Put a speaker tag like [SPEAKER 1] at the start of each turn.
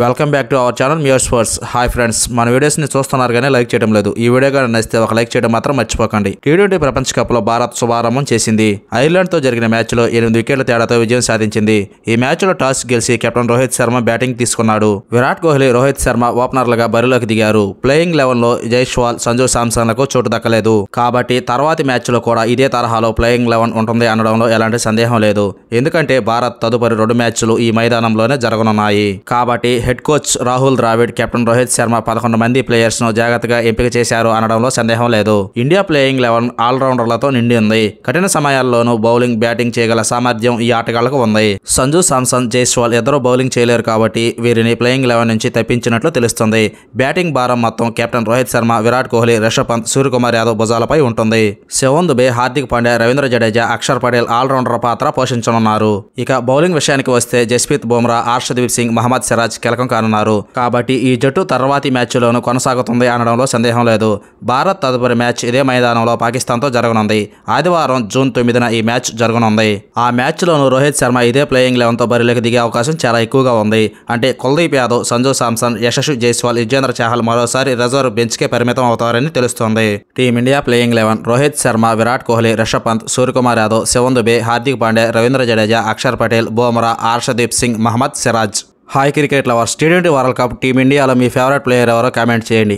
[SPEAKER 1] Welcome back to our channel Muir sports. Hi friends, మన వీడియోస్ని చూస్తున్నారు కానీ లైక్ చేయడం లేదు. ఈ వీడియో కానీ నచ్చితే ఒక లైక్ చేయడం మాత్రం మర్చిపోకండి. టీ20 ప్రపంచ కప్లో భారత్ శుభారంభం చేసింది. ఐర్లాండ్తో జరిగిన మ్యాచ్లో 8 వికెట్ల తేడాతో విజయం సాధించింది. ఈ మ్యాచ్లో టాస్ గెలిచి కెప్టెన్ రోహిత్ శర్మ బ్యాటింగ్ తీసుకున్నాడు. విరాట్ కోహ్లీ, రోహిత్ శర్మ ఓపెనర్లుగా బరిలోకి దిగారు. ప్లేయింగ్ 11లో జైస్వాల్, సంజు శాంసన్లకు చోటు దక్కలేదు. కాబట్టి తర్వాతి మ్యాచ్లో కూడా ఇదే తరహాలో ప్లేయింగ్ 11 ఉంటుంది అనడంలో ఎలాంటి సందేహం లేదు. ఎందుకంటే భారత్ తదుపరి 2 మ్యాచ్లు ఈ మైదానంలోనే జరగనున్నాయి. కాబట్టి head coach Rahul Dravid, captain Rohit Sharma 11 మంది ప్లేయర్స్ ను జాగ్రత్తగా ఎంపిక చేశారు అనడంలో సందేహం లేదు. ఇండియా ప్లేయింగ్ 11 ఆల్రౌండర్లతో నిండి ఉంది. కఠిన సమయాల్లోనూ బౌలింగ్, బ్యాటింగ్ చేయగల సామర్థ్యం ఈ ఆటగాళ్లకు ఉంది. సంజు శాంసన్, జైస్వాల్ ఇద్దరు బౌలింగ్ చేయలేరు కాబట్టి వీరిని ప్లేయింగ్ 11 నుంచి తప్పించినట్లు తెలుస్తుంది. బ్యాటింగ్ భారం మొత్తం కెప్టెన్ రోహిత్ శర్మ, విరాట్ కోహ్లీ, రిషబ్ పంత్, సూర్యకుమార్ యాదవ్ భుజాలపై ఉంటుంది. శివన్ దుబే, హార్దిక్ పాండ్యా, రవీంద్ర జడేజా, అక్షర్ పటేల్ ఆల్రౌండర్ పాత్ర పోషించనున్నారు. ఇక బౌలింగ్ విషయానికి వస్తే జస్ప్రీత్ బుమ్రా, హర్షదీప్ సింగ్, మహమ్మద్ సిరాజ్ కీలకం కానున్నారు. కాబట్టి ఈ జట్టు తర్వాతి మ్యాచ్లోనూ కొనసాగుతుంది అనడంలో సందేహం లేదు. భారత్ తదుపరి మ్యాచ్ ఇదే మైదానంలో పాకిస్తాన్తో జరగనుంది. ఆదివారం జూన్ 9న ఈ మ్యాచ్ జరగనుంది. ఆ మ్యాచ్లోనూ రోహిత్ శర్మ ఇదే ప్లేయింగ్ 11తో బరిలోకి దిగే అవకాశం చాలా ఎక్కువగా ఉంది. అంటే కుల్దీప్ యాదవ్, సంజు శాంసన్, యశస్వి జైస్వాల్, యుజ్వేంద్ర చాహల్ మరోసారి రిజర్వ్ బెంచ్కే పరిమితం అవుతారని తెలుస్తోంది. Team India playing 11 Rohit Sharma, Virat Kohli, Rishabh Pant, Suryakumar Yadav, Shivam Dube, Hardik Pandya, Ravindra Jadeja, Axar Patel, Bumrah, Harshdeep Singh, Mohammed Siraj. Hi cricket lovers, టీ20 వరల్డ్ కప్ టీమిండియాలో మీ ఫేవరెట్ ప్లేయర్ ఎవరో కామెంట్ చేయండి.